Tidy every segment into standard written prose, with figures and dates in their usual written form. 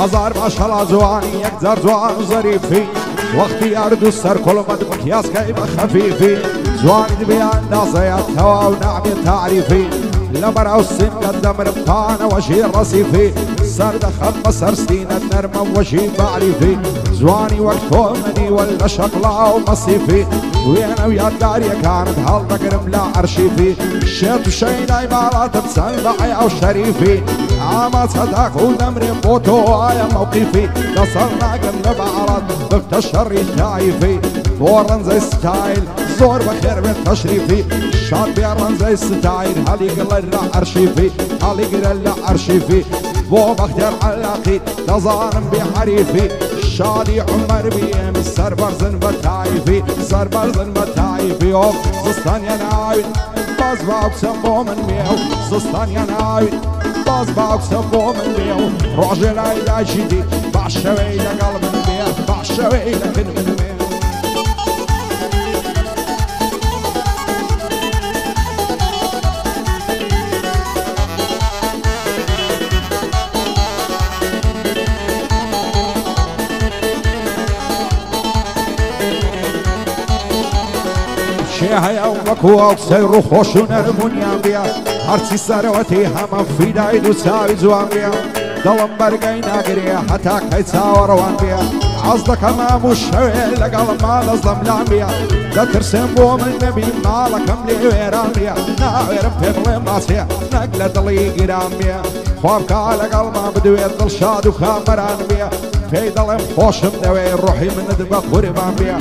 هزار ماشەڵا جوانی یەکجار جوان و زەریفی وەختی یارد و سەر کۆڵمەت مکیاسکەی بە خەفیفی جوانی دبیان نازەیە تەواو نابێت تعریفی لەبەراو سنگەت دەمرم پانەوەژی ڕەسیفی سەر دەخەم بە سەرستینەت نەرمە وەژی بەعریفی جوانی وەک تۆ منیوە لە شەقڵا و مەسیفی وێنە و یادگاریەکانت هەڵدەگرم لە ئەرشیفی شێت و شەینای ماڵاتت چەند بەعیا و شەریفی ئاما چەداق و دەمرێ بۆ تۆ ئایە مەوقیفی دەسەڵ ناگەم لە بەعڵات بفتە شەڕی تایفی بۆ ڕەنجەی ستایل زۆر بەخێر بێت تەشریفی شاد بێ ڕەنجەی ستایل هەڵیگرە لە ئەرشیفی هەڵیگرە لە ئەرشیفی بۆ بەختێر عەلاقی دەزانم بێ حەریفی شادی عمەر بێم سەربەرزن بە تایفی سەربەرزن بە تایفی ئۆ زستانیا ناوین باز باوکسە بۆ من مێو زستانیا ناوین باز باوکسە بۆ من مێو ڕۆژێ لای دایکی دی باش شەوەی لەگەڵ من بێ باش شەوەی لەگەڵ من بێ هەیە وەکو ئەوسەی ڕووخۆش و نەرمونیان بێ هەرچی سەرەوەتی هەمە فیدای دوو چاوی جوان بێ دڵم بەرگەی ناگرێ هەتا کەی چاوەڕەوان بێ حەز دەکەم هەموو شەوێ لەگەڵ ماڵەزدەم لام بێ دەترسێم بۆ من نەبی ماڵەکەم لێ وێران بێ ناوێرم پێ بڵێ ماچێ نەک لە دڵی گیران بێ خوابکە لەگەڵما بدوێت دڵشاد و کامەران بێ پێی دەڵێم خۆشم دەوێ ڕۆحی منت بە قوربان بێ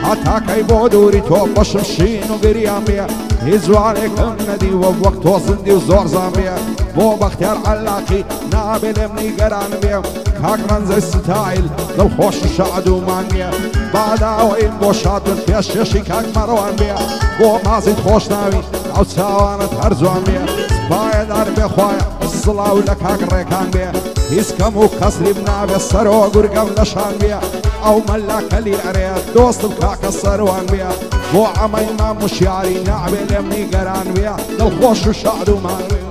هەتاکەی بۆ دووری تۆ بەشم شین و گریان بێ هیچ جوانێکم نەدیوە وەک تۆ زندی و زۆر زان بێ بۆ بەختیار عەلاقی نابێ لێم نیگەران بێ کاک ڕەنجەی ستایل دڵخۆش و شاد و مانگێ باداوەیم بۆ شادن پێش شێشی کاک مەڕەوان بێ بۆ مازیت خۆش ناوی ئەو چاوانت هەر جوان بێ سپایەدار بێ خوایە سڵاو لە کاک ڕێکان بێ هیچ کەم و کەسریم نابێ سەرەوە گورگەم لەشان بێ ئەو مەلاکەلی ئەرێت دۆستم کاکە سەروان بێ بۆ ئەمەی مام وشیاری نابێ لێم نیگەران بێ دڵخۆش و شاد و مان بێ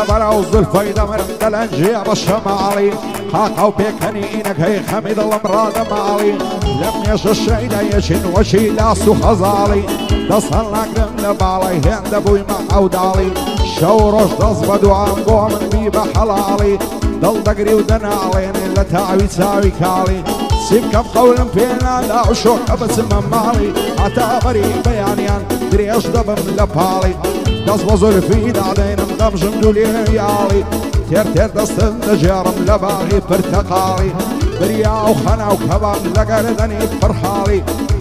لەبەراو زولفەی دەمرم دەلەنجێ بە شەماڵی قاقە و پێکەنی ئینەکەی خەمی دڵم ڕادەماڵی لەم مێژە شەیدە یەچین وەچی لاس و خەزاڵی دەست هەڵ ناگرم لە باڵی هێندە بوویمە ئەوداڵی شەو ڕۆژ دەست بە دوام بۆ من بی بە حەڵاڵی دڵ دەگری و دەناڵێنێ لە تاوی چاوی کاڵی چی بکەم قەولم پێ نادا و شۆکە بچمە ماڵی هەتا بەری بەیانیان درێژ دەبم لە پاڵی دەست بە زولفی دادێنم دەمژم دوولێیاڵی تێر تێر دەستم دەژێڕم لە باغی پرتەقاڵی بریا و خەنا و کەبان لە گەردەنی پڕحاڵی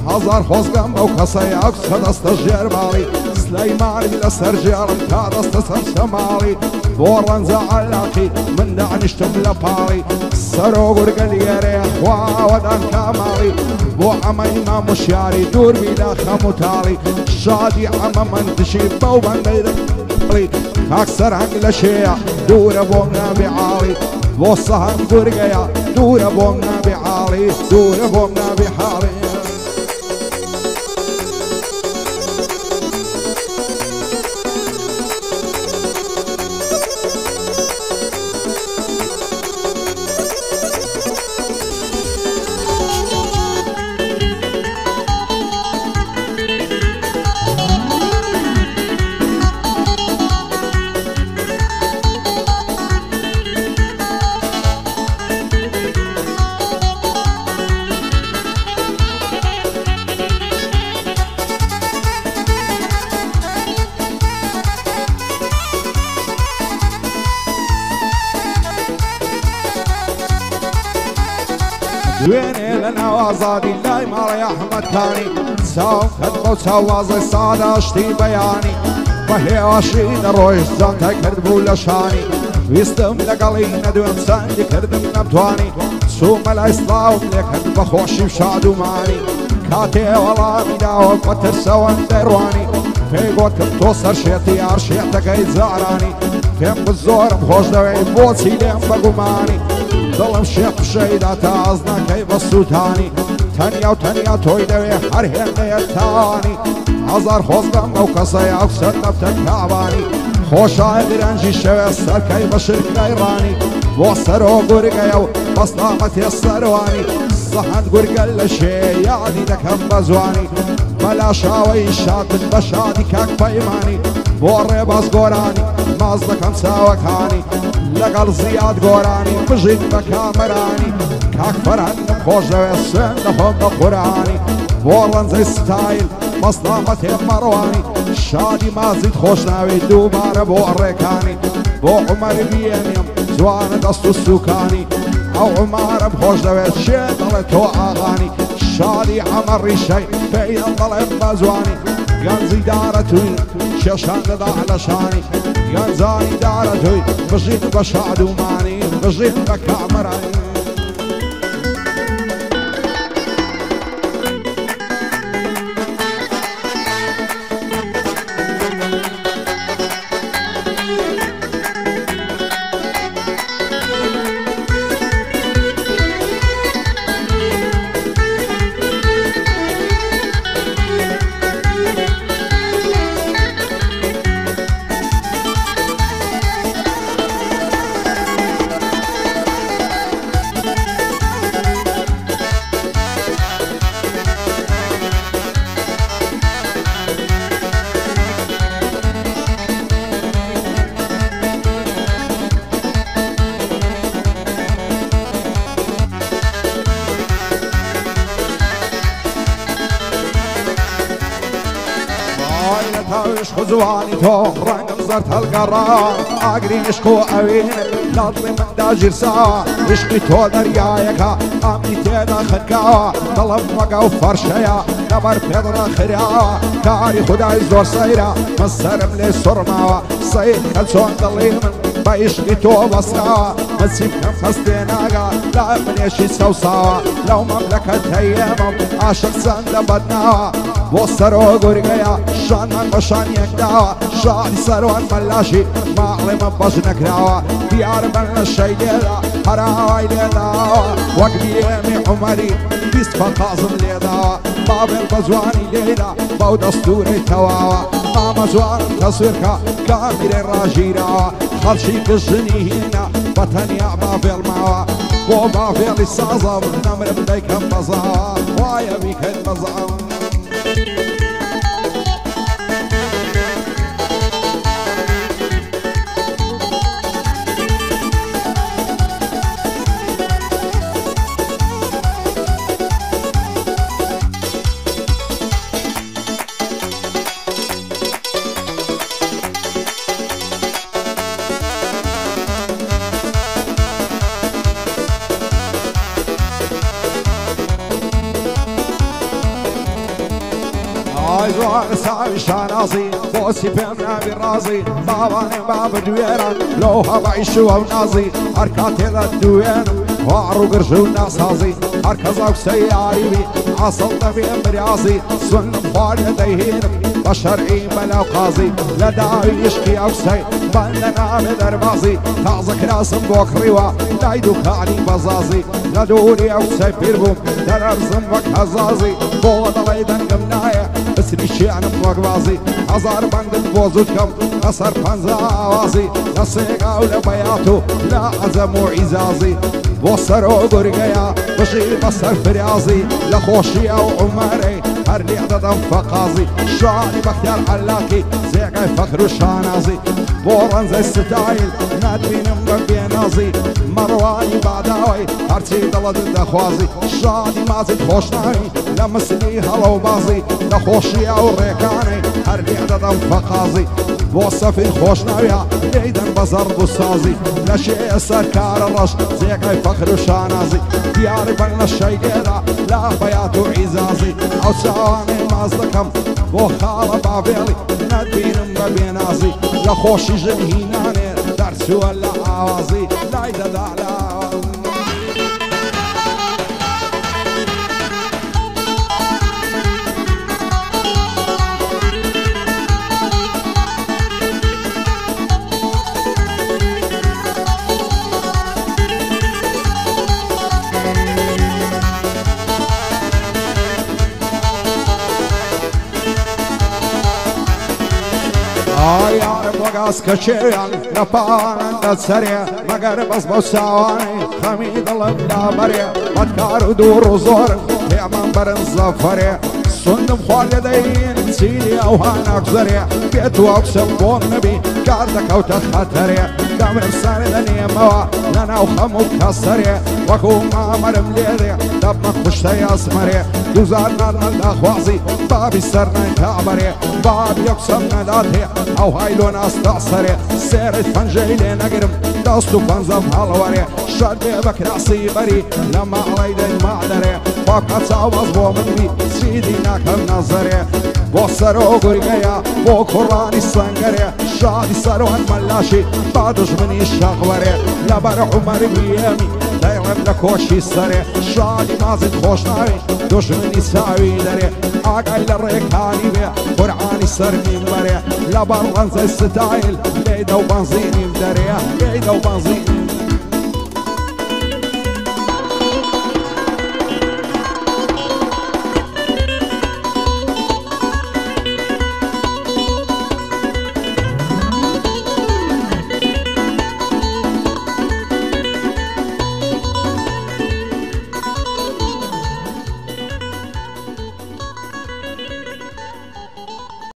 هەزار خۆزگەم ئەو کەسەی ئەکسە دەستە ژێرباڵی سلەیمانی لەسەر ژێڕم تا دەستە سەرسەماڵی بۆ ڕەنجە عەلاقی من دانیشتم لە پاڵی سەرۆ گورگە لێرێ خواوەدان کاماڵی بۆ ئەمەی مام وشیاری دووربی لە خەم و تاڵی شادی ئەمە من دشی بەو بەندەی کاک سەرهەنگ لە شێیە دوورە بۆم نابێ عاڵی بۆ سەهەنگ گورگەیە دوورە بۆم نابێ عاڵی دوورە بۆم نابێ حاڵی دوێنێ لە ناوازادی لای ماڵی ئەحمەدکانی چاوم کەت بەو چاوازەی ساداشتی بەیانی بە هێواشی دەڕۆیشت جانتای کرد بوو لە شانی ویستم لەگەڵی نەدوێن چەندی کردم نەمتوانی چوومە لای سڵاوم لێکرد بە خۆشی و شاد و مانی کاتێ وەڵامی داوە بە ترسەوە دەڕوانی پێی گوتم تۆ سەرشێتی ئارشێتەکەی جارانی پێم گوت زۆرم خۆش دەوێت بۆچی لێم بەگومانی دڵم شێت پشەیدا تا ئەز نەکەی بە سووتانی تەنیا و تەنیا تۆی دەوێ هەر هێندەیە تاوانی هەزار خۆز بەم ئەو کەسەی ئەو سەر دەفتەر تاوانی خۆشای درەنجی شەوێ سەرکەی بە شرکەی ڕانی بۆ سەرۆ گورگەیە و بەستامەتێ سەروانی سەحەند گورگە لە شێ یادی دەکەم بە زوانی بەلا شاوەی شادت بە شادی کاک پەیمانی بۆ ڕێباز گۆرانی ماز دەکەم چاوەکانی لەگەڵ زیاد گۆرانی بژین بە کامەرانی کاک فەرهەندم خۆش دەوێ سوێن دەخۆم بە قورانی بۆ ڕەنجەی ستایل بەستامەتێ مەڕوانی شادی مازیت خۆش ناوی دووبارە بۆ ڕێکانی بۆ عومەر بیێنیم جوانە دەست و سوکانی ئەو عومارم خۆش دەوێت شێ دەڵێت تۆ ئاغانی شادی عەمەڕی شەی پێیان دەڵێم بە زوانی گەنجی دارە توی کێشان دەدا لە شانی گەنجانی دارە توی بژین بە شاد و مانی بژین بە کامەرانی تاوش خزوانی تو رنگم زرد هەڵگەڕا ئاگری عشق و ئەوێنە لاڵی مندا ژیرسا عشقی تۆ دەریایەکە ئامی تێدا خنکاوە دڵم وەگە و فەرشەیە لەبەر پێدڕە خراوە کاری خودای زۆر سەیرە من سەرم لێ سوڕماوە سەید کە چۆن دڵی من بە عشقی تۆ بەستاوە من چی بکەم هەستێ ناگا لا منێشی سەوساوە لەو مەملەکەت هەیەمەم عاشق چەندە بەدناوە بۆ سەرۆ گورگەیە شانمان بە شانیەک داوە شادی سەروان مەلاشی ماڵێ مە بەش نەکراوە دیار بەن لە شەی لێدا هەراوای لێداوە وەک بیێمی عومەری بیست فەتازم لێداوە بابێر بە جوانی لێدا بەو دەستوورەی تەواوە مامە جوانم تەسوێرکە کامیرێ ڕاژیراوە خەڵکی گژنی هینە بە تەنیا بافێڵماوە بۆ بافێڵی سازم نەمرم دەیکەم بەزاوە وایە بیکەن بەزاوە ساوی شانازی بۆسی پێم ناوی ڕازی باوانێ با بەدوێرە لەو هەبعیش و ئەو نازی هەر کاتێدا دوێنم واڕ و گرژ و ناسازی هەر کەس ئەو سەیاریوی ئاسڵ دەبێن بریازی سوێنم خوارێ دەیهێنم بە شەرعی بەلاو قازی لە داوی عشقی ئەو سەی بەندە نامێ دەربازی تازە کراسم بۆ کڕیوە لای دووکانی بەزازی لە دووری ئەو سەی پیر بووم دەرەرزم وەک هەزازی بۆ دەڵێ دەنگم نایە بسریشیانم وەک بازی هەزار بەندم بۆ زودکەم لەسەر پەنجە ئاوازی لە سێگاو لە بەیات و لە عەزەم و عیزازی بۆ سەرۆ گورگەیە بژی بەسەر فریازی لە خۆشی ئەو عومەرەی هەر لێ دەدەم فەقازی شانی بەختیار عەلاکی زێگای فەخر و شانازی بۆ ڕەنجەی ستایل ناتبینم بە بێنازی مەڕوانی باداوی هەرچی دڵت دەخوازی شادی مازیت خۆشناوی لە مسلی هەڵە و بازی لە خۆشی ئەو ڕێکانەی هەر لێ دەدەم فەقازی بۆ سەفیر خۆشناویە لێیدەن بە زەرد و سازی لە شێ سەرکارە ڕەش زێگای فەخر و شانازی دیاری بەن لە شەیدێدا لا بەیات و عیزازی ئەو چاوانەی ماز دەکەم بۆ خاڵە باڤێڵی نەتبینم بە بێنازی لە خۆشی ژن هینانێ دەرچووە لە لاوازی لای دەدا لاوازی یارم وەگاس کەچێیان لەپانە دەسەرێ مەگەر بەس بۆ چاوانی خەمی دڵم دابەرێ بەدکار و دوور و زۆرم پێمان بەرن زەفەرێ سندم خوا لێدەین چیلی ئەوها ناگزەرێ بێت و ئەوکسم بۆم نەبی کار دەکەوتە خەتەرێ دەمرم سەر دەنێمەوە لەناو خەم و کەسەرێ وەکو مامەرم لێدێ دەبمە خوشتەی ئەسمەرێ دوزار نەرنە داخوازی بابی سەر نەکابەرێ بابی ئەوکسم نەداتێ ئەو هایلۆ ناستا سەرێ سێرت پەنجەی لێ نەگرم دەست و پەنجەم هەڵوەرێ شەر بێ بە کراسی بەری لە ماڵەی دەی مادەرێ باکە چاوەز بۆ من بی چیدی ناکەم نەزەرێ بۆ سەرۆ گورگەیە بۆ کوڕانی سەنگەرێ شادی سەرۆن مەلاشی با دژمنی شەقوەرێ لەبەر عومەر بیێمی دەیڵێم لە کۆشی سەرێ شادی مازت خۆش ناوی دژمنی ساوی دەرێ ئاگای لە ڕێکانی بێ قورعانی سەر میمبەرێ لەبەر ڕەنجەی ستایل لێدە و بەنزینیم دەرێ لێدە و بەنزین